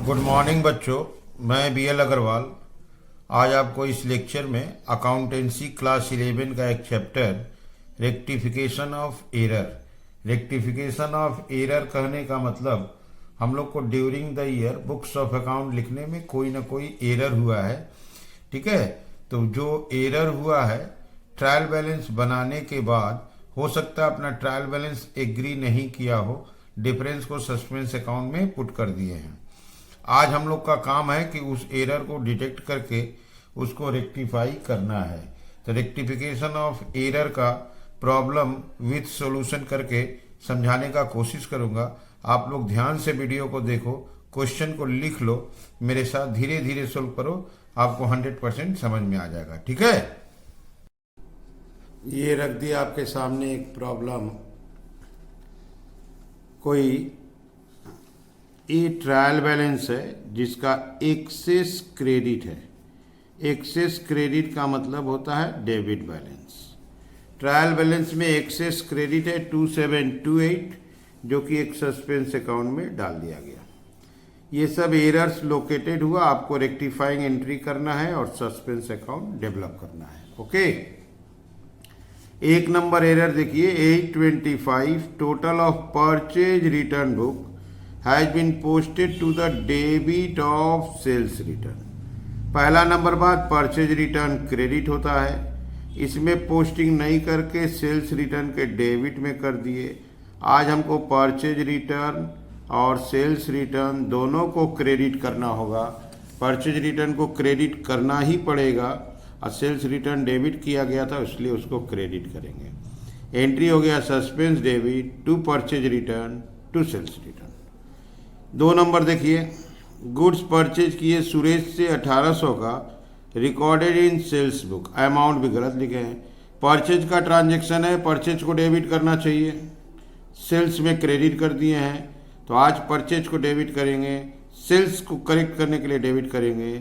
Good morning बच्चों, मैं BL Agarwal आज आपको इस लेक्चर में अकाउंटेंसी क्लास 11 का एक चैप्टर रेक्टिफिकेशन ऑफ एरर कहने का मतलब हम लोग को during the year books of account लिखने में कोई ना कोई एरर हुआ है। ठीक है, तो जो एरर हुआ है ट्रायल बैलेंस बनाने के बाद हो सकता है अपना ट्रायल बैलेंस एग्री नहीं किया हो, डिफरेंस को सस्पेंस अकाउंट में पुट कर दिए हैं। आज हम लोग का काम है कि उस एरर को डिटेक्ट करके उसको रेक्टिफाई करना है। तो रेक्टिफिकेशन ऑफ एरर का प्रॉब्लम विथ सॉल्यूशन करके समझाने का कोशिश करूंगा। आप लोग ध्यान से वीडियो को देखो, क्वेश्चन को लिख लो, मेरे साथ धीरे धीरे सोल्व करो, आपको 100% समझ में आ जाएगा। ठीक है, ये रख दिया आपके सामने एक प्रॉब्लम। कोई ये ट्रायल बैलेंस है जिसका एक्सेस क्रेडिट है। एक्सेस क्रेडिट का मतलब होता है डेबिट बैलेंस। ट्रायल बैलेंस में एक्सेस क्रेडिट है 2728, जो कि एक सस्पेंस अकाउंट में डाल दिया गया। ये सब एरर्स लोकेटेड हुआ, आपको रेक्टिफाइंग एंट्री करना है और सस्पेंस अकाउंट डेवलप करना है। ओके, एक नंबर एरर देखिए 825, total of purchase return book has been posted to the debit of sales return. पहला नंबर बाद परचेज रिटर्न क्रेडिट होता है, इसमें पोस्टिंग नहीं करके सेल्स रिटर्न के डेबिट में कर दिए। आज हमको परचेज रिटर्न और सेल्स रिटर्न दोनों को क्रेडिट करना होगा। परचेज रिटर्न को क्रेडिट करना ही पड़ेगा और सेल्स रिटर्न डेबिट किया गया था इसलिए उसको क्रेडिट करेंगे। एंट्री हो गया suspense debit to purchase return to sales return. दो नंबर देखिए, गुड्स परचेज किए सुरेश से 1800 का, recorded in sales book, amount भी गलत लिखे हैं। परचेज का ट्रांजैक्शन है, परचेज को डेबिट करना चाहिए, सेल्स में क्रेडिट कर दिए हैं, तो आज परचेज को डेबिट करेंगे, सेल्स को करेक्ट करने के लिए डेबिट करेंगे,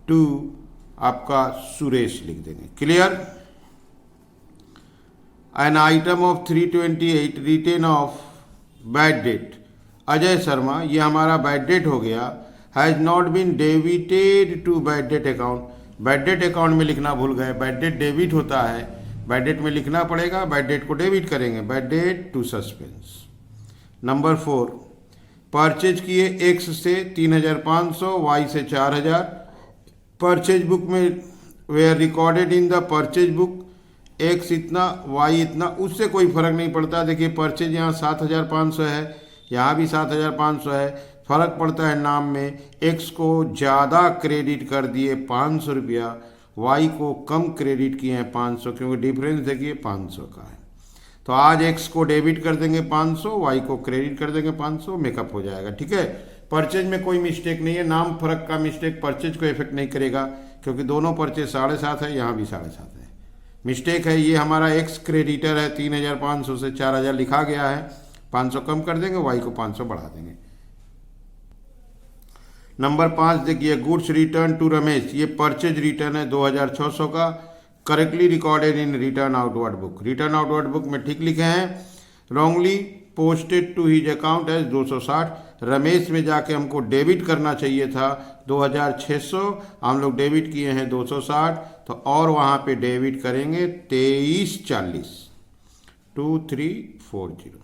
टू आपका सुरेश लिख देंगे। Clear. An item of 328 written off bad debt Ajay Sharma, ये हमारा बैड डेट हो गया, has not been debited to bad debt account. Bad debt account में लिखना भूल गए, बैड डेट डेबिट होता है, बैड डेट में लिखना पड़ेगा, बैड डेट को डेबिट करेंगे, bad debt to suspense. Number 4, purchase किए एक्स से 3500, वाई से 4000। परचेज बुक में were recorded in the purchase book, X इतना वाई इतना, उससे कोई फर्क नहीं पड़ता। देखिए परचेज यहाँ 7500 है, यहाँ भी 7500 है, फर्क पड़ता है नाम में। एक्स को ज़्यादा क्रेडिट कर दिए 500 रुपया, वाई को कम क्रेडिट किए हैं 500, क्योंकि डिफरेंस देखिए 500 का है। तो आज एक्स को डेबिट कर देंगे 500, वाई को क्रेडिट कर देंगे 500, मेकअप हो जाएगा। ठीक है, परचेज में कोई मिस्टेक नहीं है, नाम फर्क का मिस्टेक परचेज को इफेक्ट नहीं करेगा, क्योंकि दोनों परचेज 7.5 है, यहाँ भी 7.5 है। मिस्टेक है, ये हमारा एक्स क्रेडिटर है, 3500 से 4000 लिखा गया है, 500 कम कर देंगे, वाई को 500 बढ़ा देंगे। नंबर 5 देखिए, गुड्स रिटर्न टू रमेश, ये परचेज रिटर्न है 2600 का, correctly recorded in return outward book. Return outward book में ठीक लिखे हैं, wrongly posted to his account as 260। Ramesh में जाके हमको डेबिट करना चाहिए था 2600, हम लोग डेबिट किए हैं 260, तो और वहाँ पे डेबिट करेंगे 2340, 2340।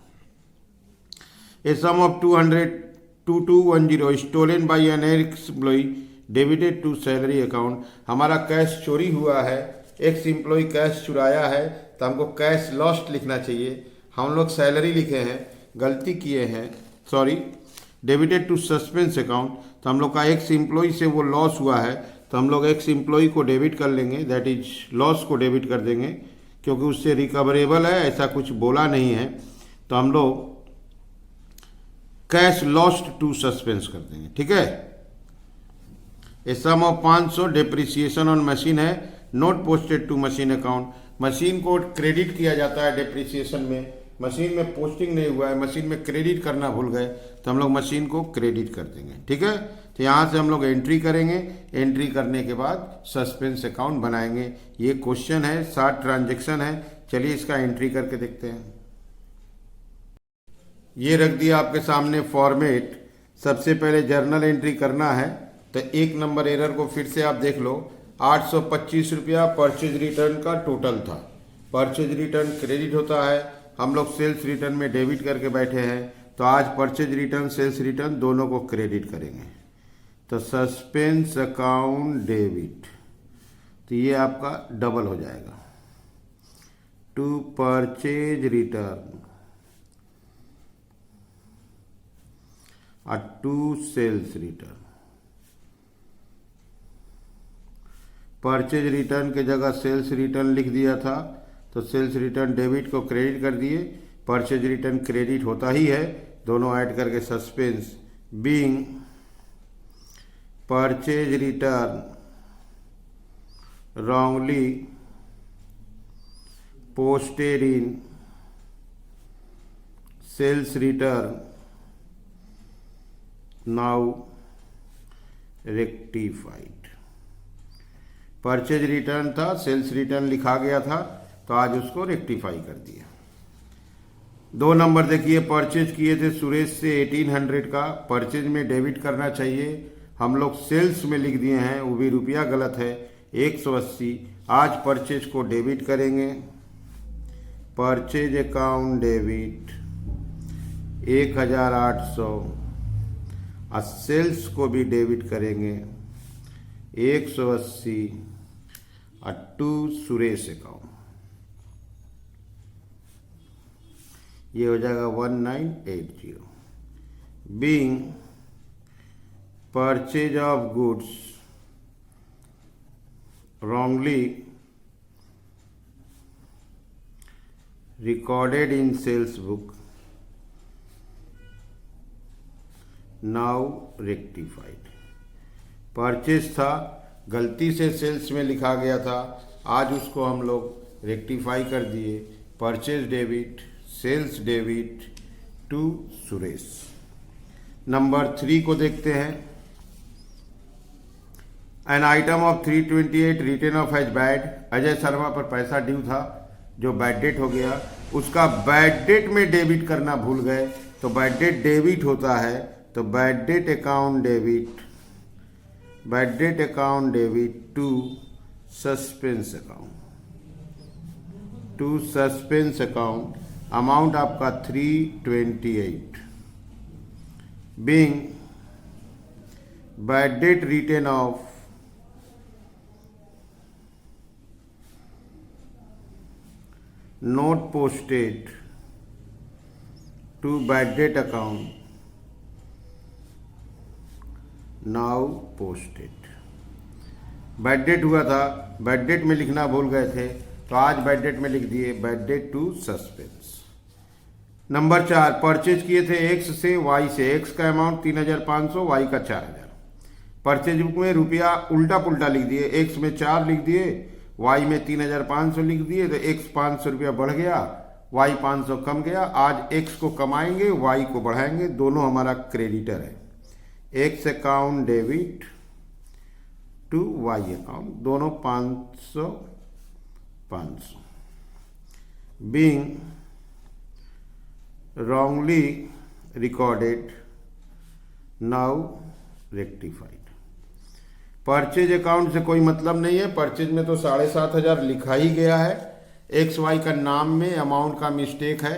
A sum of 2210 stolen by an ex-employee debited to salary account। हमारा कैश चोरी हुआ है, एक्स एम्प्लॉय कैश चुराया है, तो हमको कैश लॉस्ट लिखना चाहिए। हम लोग सैलरी लिखे हैं, गलती किए हैं, sorry. Debited to suspense account, तो हम लोग का एक्स एम्प्लॉय से वो लॉस हुआ है, तो हम लोग एक्स एम्प्लॉय को डेबिट कर लेंगे, दैट इज लॉस को डेबिट कर देंगे, क्योंकि उससे रिकवरेबल है, ऐसा कुछ बोला नहीं है, तो हम लोग कैश लॉस्ट टू सस्पेंस कर देंगे। ठीक है, a sum of 500, depreciation on machine है, not posted to machine account. Machine को क्रेडिट किया जाता है डेप्रिसिएशन में, मशीन में पोस्टिंग नहीं हुआ है, मशीन में क्रेडिट करना भूल गए, तो हम लोग मशीन को क्रेडिट कर देंगे। ठीक है, तो यहाँ से हम लोग एंट्री करेंगे, एंट्री करने के बाद सस्पेंस अकाउंट बनाएंगे। ये क्वेश्चन है, 60 ट्रांजेक्शन है, चलिए इसका एंट्री करके देखते हैं। ये रख दिया आपके सामने फॉर्मेट सबसे पहले जर्नल एंट्री करना है, तो 1 नंबर एरर को फिर से आप देख लो। 825 रुपया परचेज रिटर्न का टोटल था। परचेज रिटर्न क्रेडिट होता है, हम लोग सेल्स रिटर्न में डेबिट करके बैठे हैं, तो आज परचेज रिटर्न सेल्स रिटर्न दोनों को क्रेडिट करेंगे। तो सस्पेंस अकाउंट डेबिट, तो ये आपका डबल हो जाएगा टू परचेज रिटर्न और to sales return. Purchase return के जगह सेल्स रिटर्न लिख दिया था, तो सेल्स रिटर्न डेबिट को क्रेडिट कर दिए, परचेज रिटर्न क्रेडिट होता ही है, दोनों ऐड करके suspense being purchase return wrongly posted in sales return now rectified। Purchase return था, सेल्स रिटर्न लिखा गया था, तो आज उसको रेक्टिफाई कर दिया। 2 नंबर देखिए, परचेज किए थे सुरेश से 1800 का, परचेज में डेबिट करना चाहिए, हम लोग सेल्स में लिख दिए हैं, वो भी रुपया गलत है 180। आज परचेज को डेबिट करेंगे, परचेज अकाउंट डेबिट 1800 और सेल्स को भी डेबिट करेंगे 180 और टू सुरेश अकाउंट, ये हो जाएगा 1980। Being purchase of goods wrongly recorded in sales book now rectified। Purchase था, गलती से सेल्स में लिखा गया था, आज उसको हम लोग रेक्टिफाई कर दिए, purchase debit sales debit to Suresh. Number 3 को देखते हैं। An item of 328 written off as bad, Ajay Sharma पर पैसा ड्यू था जो बैड डेट हो गया, उसका बैड डेट में डेबिट करना भूल गए, तो बैड डेट डेबिट होता है, तो bad debt account debit to suspense account, amount आपका 328। Being bad debt written off note posted to bad debt account now posted। Bad debt हुआ था, बैड डेट में लिखना भूल गए थे, तो आज बैड डेट में लिख दिए, bad debt to suspense. Number 4, purchase किए थे एक्स से वाई से, एक्स का अमाउंट 3500, वाई का 4000। परचेज बुक में रुपया उल्टा पुल्टा लिख दिए, एक्स में 4 लिख दिए, वाई में 3500 लिख दिए, तो एक्स 500 रुपया बढ़ गया, वाई 500 कम गया। आज एक्स को कमाएंगे, वाई को बढ़ाएंगे, दोनों हमारा क्रेडिटर है। X account debit to Y account, दोनों 500 500। Being wrongly recorded now rectified। Purchase account से कोई मतलब नहीं है, परचेज में तो 7500 लिखा ही गया है, एक्स वाई का नाम में अमाउंट का मिस्टेक है,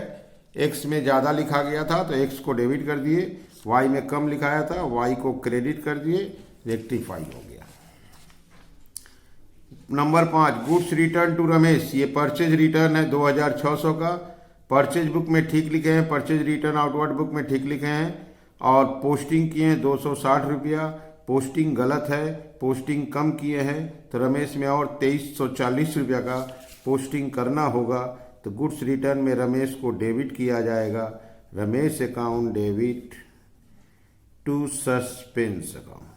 एक्स में ज़्यादा लिखा गया था तो एक्स को डेबिट कर दिए, वाई में कम लिखाया था, वाई को क्रेडिट कर दिए, रेक्टिफाई हो गया। Number 5, goods return to Ramesh, ये परचेज रिटर्न है 2600 का, परचेज बुक में ठीक लिखे हैं, परचेज रिटर्न आउटवर्ड बुक में ठीक लिखे हैं, और पोस्टिंग किए हैं 260 रुपया, पोस्टिंग गलत है, पोस्टिंग कम किए हैं, तो रमेश में और 2340 रुपया का पोस्टिंग करना होगा, तो गुड्स रिटर्न में रमेश को डेबिट किया जाएगा, Ramesh account debit to suspense account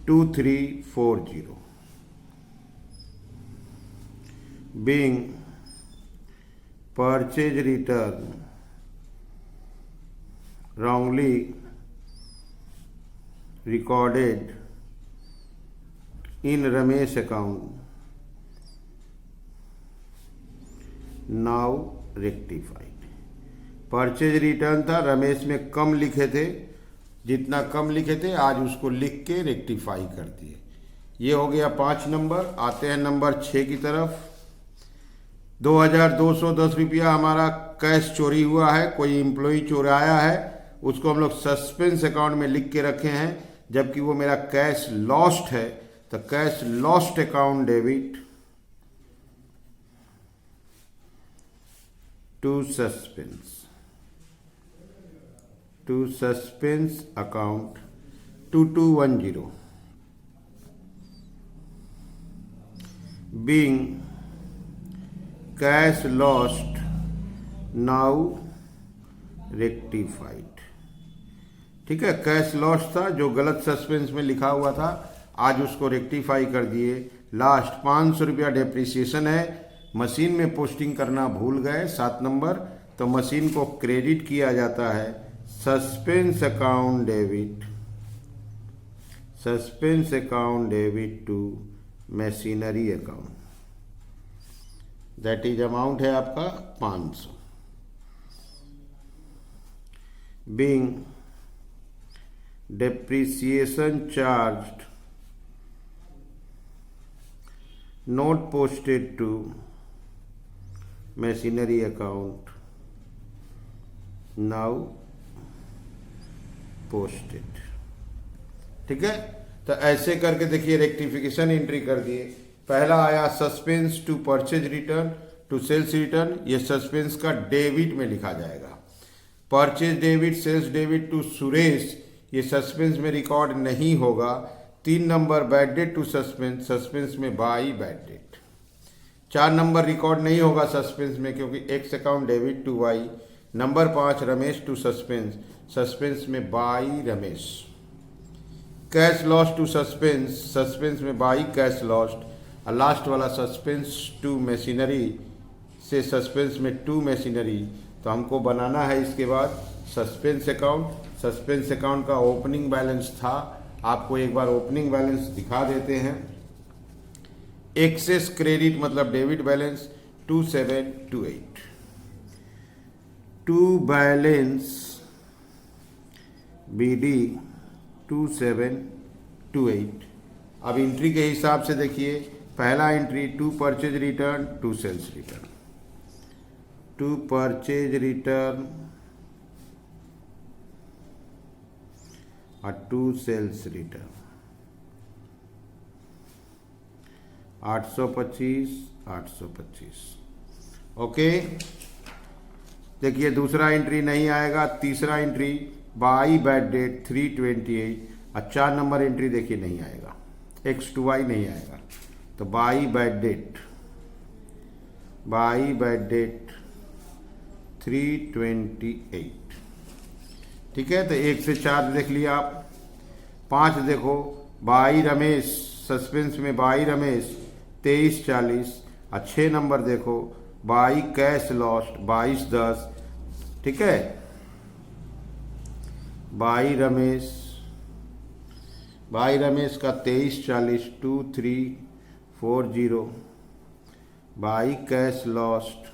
2340। Being purchase return wrongly recorded in Ramesh account now rectified। Purchase return था, रमेश में कम लिखे थे, जितना कम लिखे थे आज उसको लिख के रेक्टिफाई कर दिए। ये हो गया 5 नंबर। आते हैं नंबर 6 की तरफ। 2210 रुपया हमारा कैश चोरी हुआ है, कोई एम्प्लॉय चुराया है, उसको हम लोग सस्पेंस अकाउंट में लिख के रखे हैं, जबकि वो मेरा कैश लॉस्ट है। तो cash lost account debit to suspense account 2210 being cash lost now rectified। ठीक है, कैश लॉस्ट था जो गलत सस्पेंस में लिखा हुआ था, आज उसको रेक्टिफाई कर दिए। लास्ट 500 रुपया डेप्रिसिएशन है, मशीन में पोस्टिंग करना भूल गए 7 नंबर, तो मशीन को क्रेडिट किया जाता है suspense account debit to machinery account. That is amount है आपका 500। Being depreciation charged not posted to machinery account now posted. ठीक है, तो ऐसे करके देखिए रेक्टिफिकेशन एंट्री कर दिए। पहला आया suspense to purchase return to sales return, ये सस्पेंस का डेबिट में लिखा जाएगा। Purchase debit sales debit to Suresh, ये सस्पेंस में रिकॉर्ड नहीं होगा। 3 number bad debt to suspense में by bad debt. 4 number record नहीं होगा सस्पेंस में क्योंकि X account debit to Y. Number 5 Ramesh to suspense में by Ramesh. Cash lost to suspense में बाई कैश लॉस्ट। और लास्ट वाला सस्पेंस टू मशीनरी से सस्पेंस में टू मशीनरी। तो हमको बनाना है इसके बाद सस्पेंस अकाउंट का ओपनिंग बैलेंस था, आपको एक बार ओपनिंग बैलेंस दिखा देते हैं। एक्सेस क्रेडिट मतलब debit balance 2728 to balance BD 2728। अब एंट्री के हिसाब से देखिए, पहला entry to purchase return to sales return, to purchase return और टू सेल्स रिटर्न 825। ओके, देखिए दूसरा एंट्री नहीं आएगा। तीसरा एंट्री बाई बैड डेट 328 और 4 नंबर एंट्री देखिए नहीं आएगा, X2Y नहीं आएगा। तो बाई बैड डेट 328। ठीक है, तो 1 से 4 देख लिया आप। 5 देखो, बाई रमेश सस्पेंस में बाई रमेश 2340 और 6 नंबर देखो बाई कैश लॉस्ट 2210। ठीक है, बाई रमेश का 2340 2340। By cash lost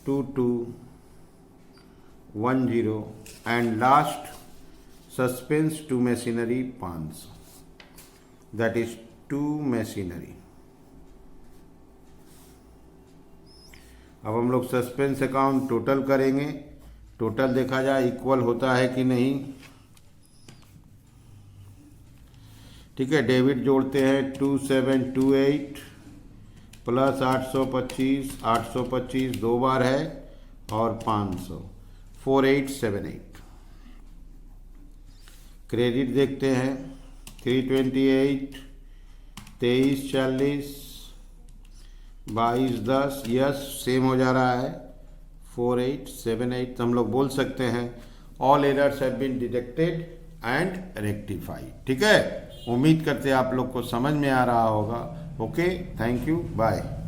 2210 and last suspense to machinery 500। That is to machinery. अब हम लोग सस्पेंस अकाउंट टोटल करेंगे। टोटल देखा जाए इक्वल होता है कि नहीं। ठीक है, डेबिट जोड़ते हैं 2728 प्लस 825 दो बार है और 500 4878। क्रेडिट देखते हैं 328 2340 2210। यस, सेम हो जा रहा है 4878। तो हम लोग बोल सकते हैं all errors have been detected and rectified. ठीक है, उम्मीद करते हैं आप लोग को समझ में आ रहा होगा। Okay, thank you, bye.